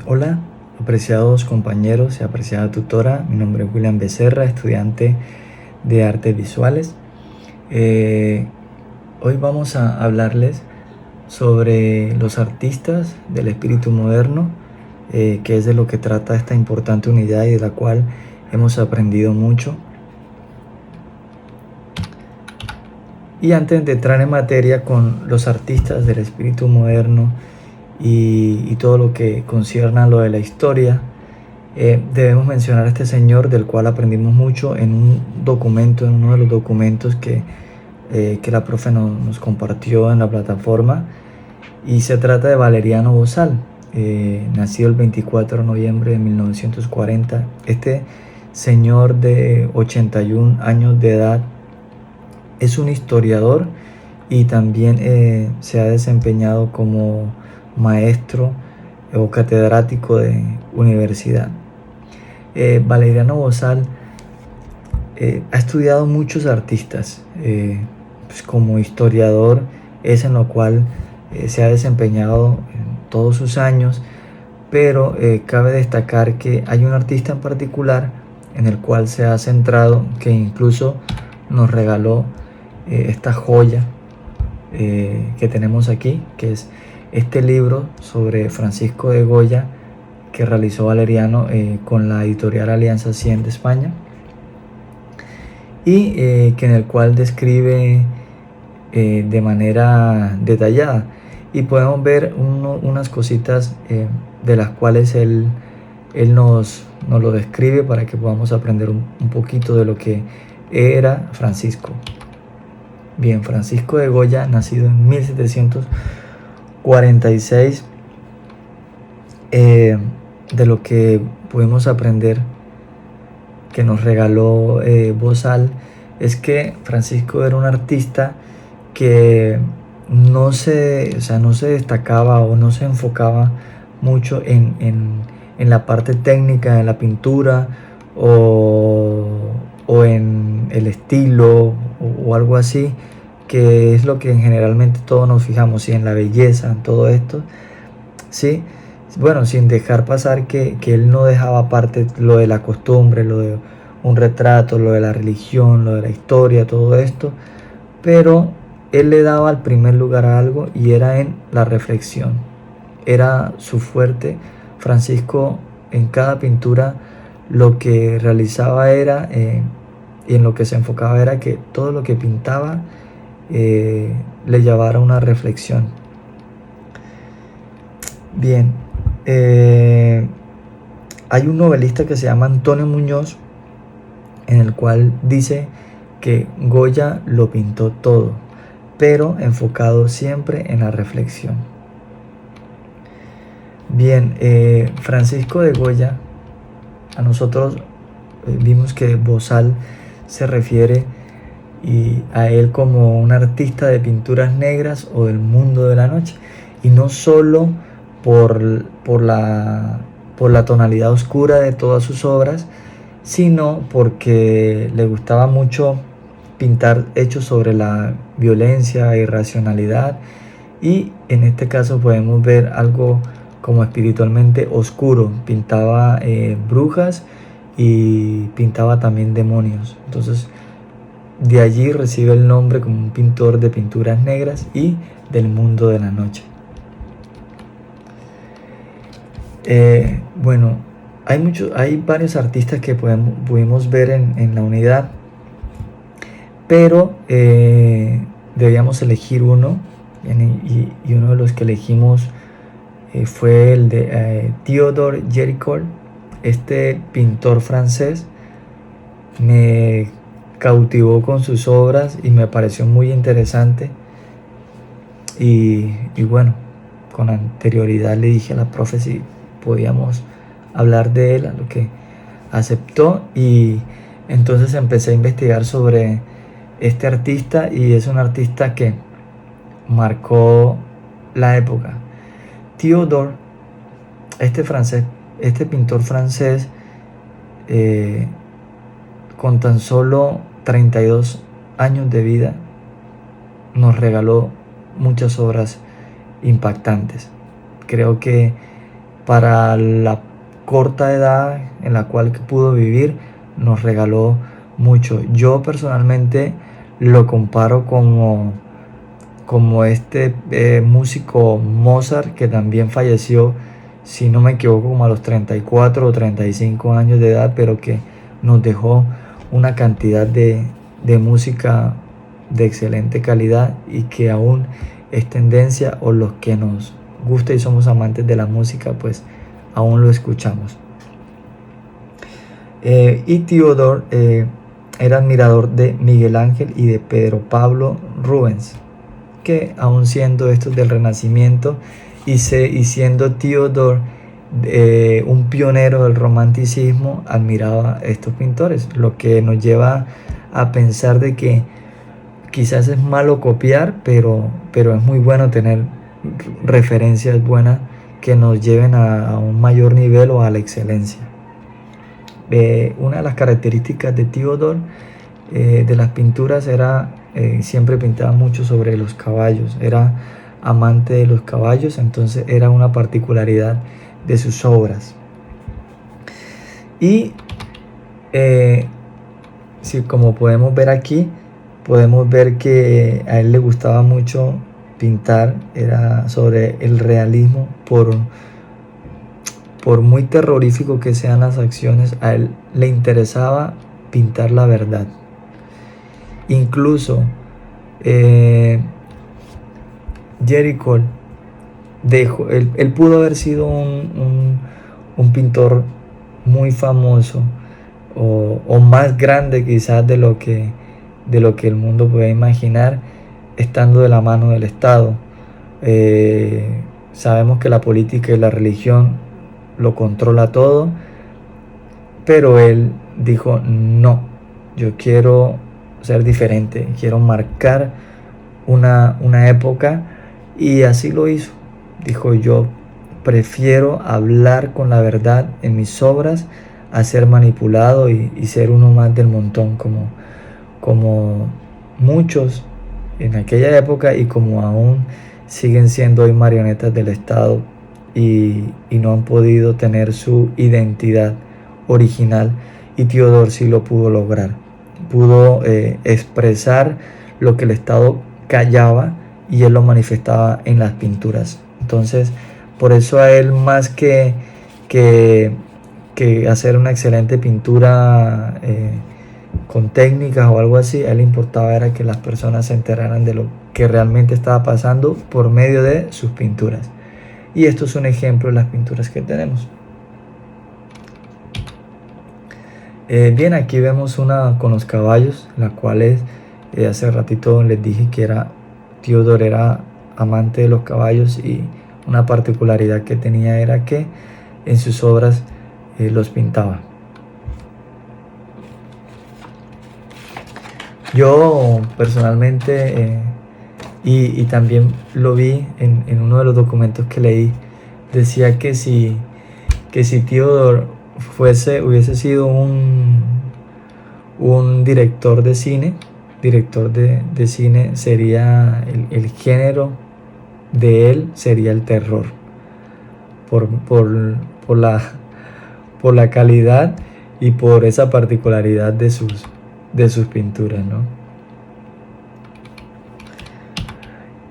Hola, apreciados compañeros y apreciada tutora. Mi nombre es William Becerra, estudiante de artes visuales. Hoy vamos a hablarles sobre los artistas del espíritu moderno, que es de lo que trata esta importante unidad y de la cual hemos aprendido mucho. Y antes de entrar en materia con los artistas del espíritu moderno y todo lo que concierne a lo de la historia, debemos mencionar a este señor del cual aprendimos mucho en un documento, en uno de los documentos que la profe nos compartió en la plataforma, y se trata de Valeriano Bozal, nacido el 24 de noviembre de 1940. Este señor de 81 años de edad es un historiador y también se ha desempeñado como maestro o catedrático de universidad. Valeriano Bozal ha estudiado muchos artistas, pues como historiador es en lo cual se ha desempeñado en todos sus años, pero cabe destacar que hay un artista en particular en el cual se ha centrado, que incluso nos regaló esta joya que tenemos aquí, que es este libro sobre Francisco de Goya que realizó Valeriano con la editorial Alianza 100 de España, y que en el cual describe de manera detallada, y podemos ver unas cositas de las cuales él nos lo describe para que podamos aprender un poquito de lo que era Francisco. Bien, Francisco de Goya, nacido en 1746, de lo que pudimos aprender que nos regaló Bozal, es que Francisco era un artista que no se destacaba o no se enfocaba mucho en la parte técnica de la pintura o en el estilo o algo así, que es lo que generalmente todos nos fijamos, y en la belleza, en todo esto, ¿sí? Bueno, sin dejar pasar que él no dejaba aparte lo de la costumbre, lo de un retrato, lo de la religión, lo de la historia, todo esto, pero él le daba el primer lugar a algo, y era en la reflexión. Era su fuerte. Francisco en cada pintura lo que realizaba era, y en lo que se enfocaba era que todo lo que pintaba le llevara a una reflexión. Bien, hay un novelista que se llama Antonio Muñoz, en el cual dice que Goya lo pintó todo, pero enfocado siempre en la reflexión. Bien, Francisco de Goya, a nosotros vimos que Bozal se refiere a él como un artista de pinturas negras o del mundo de la noche, y no solo por la tonalidad oscura de todas sus obras, sino porque le gustaba mucho pintar hechos sobre la violencia e irracionalidad, y en este caso podemos ver algo como espiritualmente oscuro. Pintaba brujas y pintaba también demonios. Entonces de allí recibe el nombre como un pintor de pinturas negras y del mundo de la noche. Bueno, hay varios artistas que pudimos ver en la unidad, pero debíamos elegir uno, y uno de los que elegimos fue el de Théodore Géricault. Este pintor francés me cautivó con sus obras y me pareció muy interesante, y bueno, con anterioridad le dije a la profe si podíamos hablar de él, a lo que aceptó, y entonces empecé a investigar sobre este artista, y es un artista que marcó la época. Théodore, este pintor francés, con tan solo 32 años de vida, nos regaló muchas obras impactantes. Creo que para la corta edad en la cual pudo vivir, nos regaló mucho. Yo personalmente lo comparo como este músico Mozart, que también falleció, si no me equivoco, como a los 34 o 35 años de edad, pero que nos dejó una cantidad de música de excelente calidad y que aún es tendencia, o los que nos gusta y somos amantes de la música, pues aún lo escuchamos. Y Theodore era admirador de Miguel Ángel y de Pedro Pablo Rubens, que aún siendo estos del Renacimiento y siendo Theodore un pionero del romanticismo, admiraba a estos pintores, lo que nos lleva a pensar de que quizás es malo copiar, pero es muy bueno tener referencias buenas que nos lleven a un mayor nivel o a la excelencia. Una de las características de Theodore de las pinturas era, siempre pintaba mucho sobre los caballos, era amante de los caballos, entonces era una particularidad de sus obras. Y si como podemos ver aquí, podemos ver que a él le gustaba mucho pintar, era sobre el realismo. Por muy terrorífico que sean las acciones, a él le interesaba pintar la verdad. Incluso Géricault él pudo haber sido un pintor muy famoso o más grande quizás de lo que el mundo puede imaginar, estando de la mano del Estado. Sabemos que la política y la religión lo controla todo, pero él dijo: no, yo quiero ser diferente, quiero marcar una época, y así lo hizo. Dijo: yo prefiero hablar con la verdad en mis obras a ser manipulado y ser uno más del montón, como muchos en aquella época y como aún siguen siendo hoy marionetas del Estado y no han podido tener su identidad original. Y Theodore sí lo pudo lograr, pudo expresar lo que el Estado callaba, y él lo manifestaba en las pinturas. Entonces, por eso a él, más que hacer una excelente pintura con técnicas o algo así, a él le importaba era que las personas se enteraran de lo que realmente estaba pasando por medio de sus pinturas. Y esto es un ejemplo de las pinturas que tenemos. Bien, aquí vemos una con los caballos, la cual hace ratito les dije que Theodore era amante de los caballos, y una particularidad que tenía era que en sus obras los pintaba. Yo personalmente, y también lo vi en uno de los documentos que leí, decía que si Theodore hubiese sido un director de cine, sería el género de él sería el terror, por la calidad y por esa particularidad de sus pinturas, ¿no?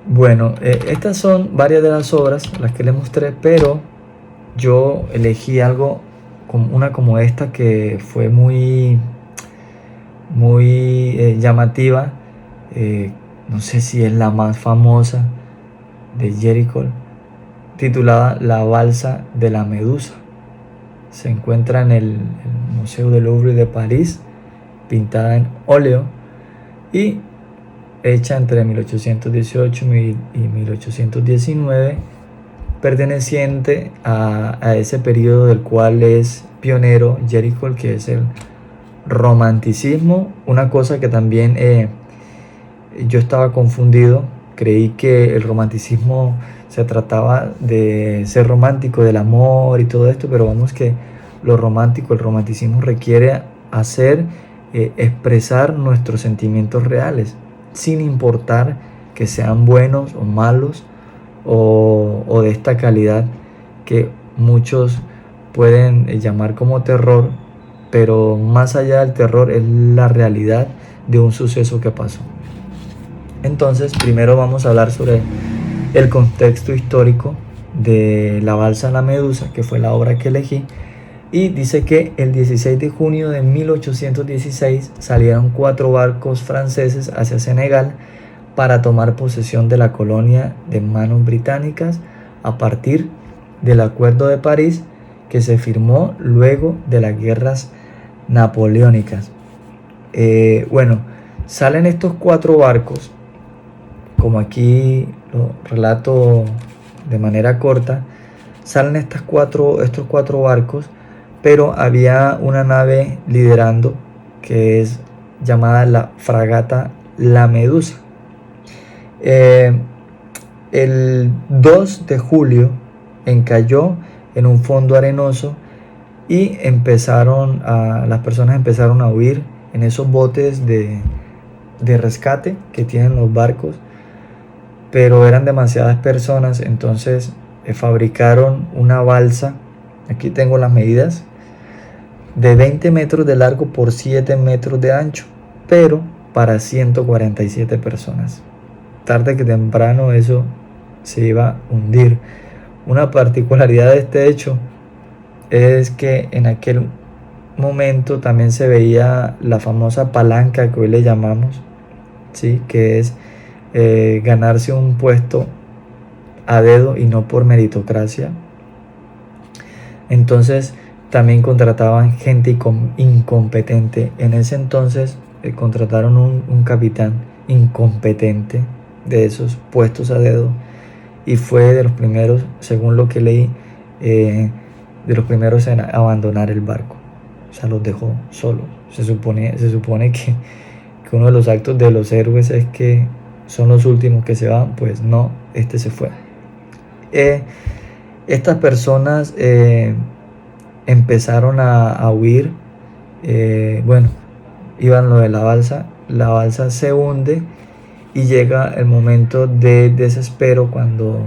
Bueno, estas son varias de las obras las que les mostré, pero yo elegí una como esta, que fue muy llamativa. No sé si es la más famosa de Géricault, titulada La Balsa de la Medusa. Se encuentra en el Museo del Louvre de París, pintada en óleo y hecha entre 1818 y 1819, perteneciente a ese periodo del cual es pionero Géricault, que es el romanticismo. Una cosa que también yo estaba confundido, creí que el romanticismo se trataba de ser romántico, del amor y todo esto, pero vamos que el romanticismo requiere expresar nuestros sentimientos reales, sin importar que sean buenos o malos, o de esta calidad que muchos pueden llamar como terror, pero más allá del terror es la realidad de un suceso que pasó. Entonces, primero vamos a hablar sobre el contexto histórico de La balsa La Medusa, que fue la obra que elegí. Y dice que el 16 de junio de 1816 salieron 4 barcos franceses hacia Senegal para tomar posesión de la colonia de manos británicas a partir del Acuerdo de París, que se firmó luego de las guerras napoleónicas. Bueno, salen estos 4 barcos, como aquí lo relato de manera corta. Salen estos cuatro barcos, pero había una nave liderando que es llamada la fragata La Medusa. El 2 de julio encalló en un fondo arenoso y las personas empezaron a huir en esos botes de rescate que tienen los barcos, pero eran demasiadas personas. Entonces fabricaron una balsa, aquí tengo las medidas, de 20 metros de largo por 7 metros de ancho, pero para 147 personas. Tarde que temprano eso se iba a hundir. Una particularidad de este hecho es que en aquel momento también se veía la famosa palanca que hoy le llamamos, ¿sí? Que es ganarse un puesto a dedo y no por meritocracia. Entonces también contrataban gente incompetente. En ese entonces contrataron un capitán incompetente de esos puestos a dedo, y fue de los primeros, según lo que leí, de los primeros en abandonar el barco. O sea, los dejó solos. Se supone que uno de los actos de los héroes es que son los últimos que se van. Pues no, este se fue. Estas personas empezaron a huir. Bueno, iban lo de la balsa se hunde y llega el momento de desespero cuando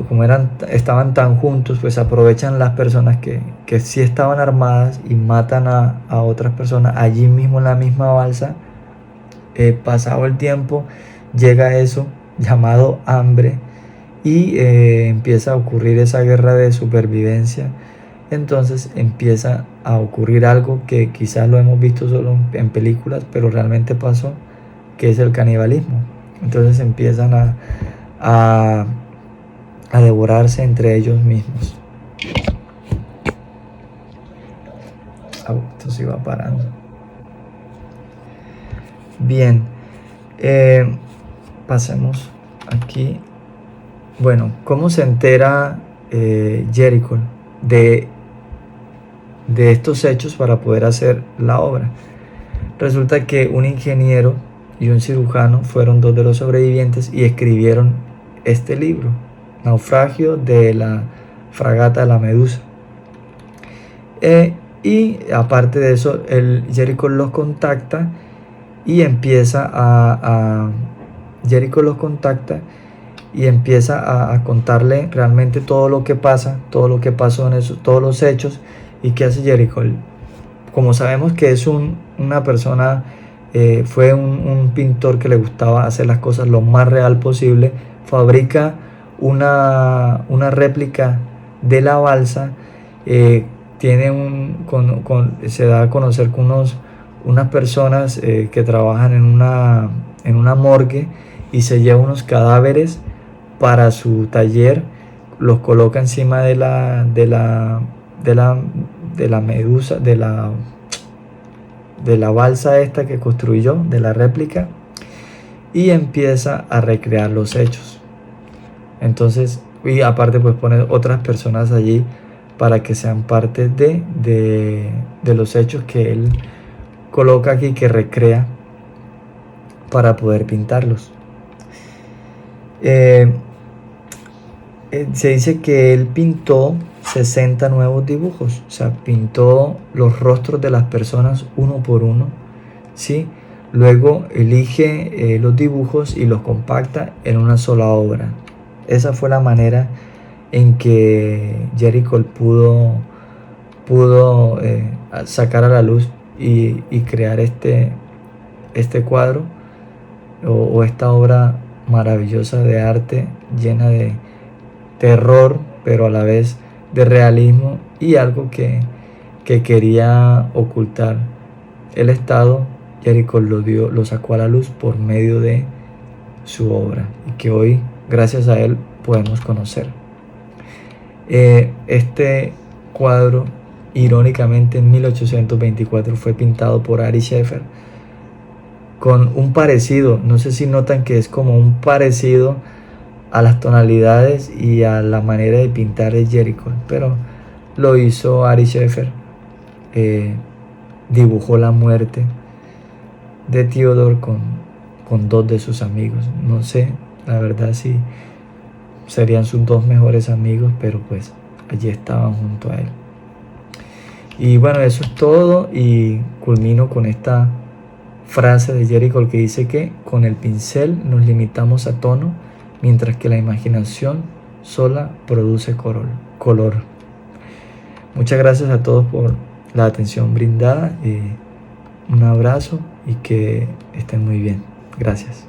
como estaban tan juntos, pues aprovechan las personas que sí estaban armadas y matan a otras personas allí mismo en la misma balsa. Pasado el tiempo, llega eso llamado hambre y empieza a ocurrir esa guerra de supervivencia. Entonces empieza a ocurrir algo que quizás lo hemos visto solo en películas, pero realmente pasó, que es el canibalismo. Entonces empiezan a devorarse entre ellos mismos. Esto se va parando. Bien, pasemos aquí. Bueno, ¿cómo se entera Jericho de estos hechos para poder hacer la obra? Resulta que un ingeniero y un cirujano fueron 2 de los sobrevivientes y escribieron este libro, Naufragio de la fragata La Medusa. Y aparte de eso, Jericho los contacta y empieza Jericho los contacta y empieza a contarle realmente todo lo que pasa, todo lo que pasó en eso, todos los hechos. ¿Y qué hace Jericho? Como sabemos que es una persona, fue un pintor que le gustaba hacer las cosas lo más real posible, fabrica una réplica de la balsa. Se da a conocer con unas personas que trabajan en una morgue, y se lleva unos cadáveres para su taller, los coloca encima de la medusa, de la balsa esta que construyó, de la réplica, y empieza a recrear los hechos. Entonces, y aparte pues pone otras personas allí para que sean parte de los hechos que él coloca aquí, que recrea para poder pintarlos. Se dice que él pintó 60 nuevos dibujos, o sea, pintó los rostros de las personas uno por uno, ¿sí? Luego elige los dibujos y los compacta en una sola obra. Esa fue la manera en que Jericho pudo sacar a la luz y crear este cuadro o esta obra maravillosa de arte llena de terror, pero a la vez de realismo y algo que quería ocultar el Estado. Jericho lo sacó a la luz por medio de su obra y que hoy, gracias a él, podemos conocer. Este cuadro, irónicamente, en 1824 fue pintado por Ari Scheffer con un parecido, no sé si notan que es como un parecido a las tonalidades y a la manera de pintar de Jericho, pero lo hizo Ari Scheffer. Dibujó la muerte de Theodore con dos de sus amigos. No sé, la verdad, si serían sus dos mejores amigos, pero pues allí estaban junto a él. Y bueno, eso es todo, y culmino con esta frase de Jericho que dice que con el pincel nos limitamos a tono, mientras que la imaginación sola produce color. Muchas gracias a todos por la atención brindada. Un abrazo y que estén muy bien. Gracias.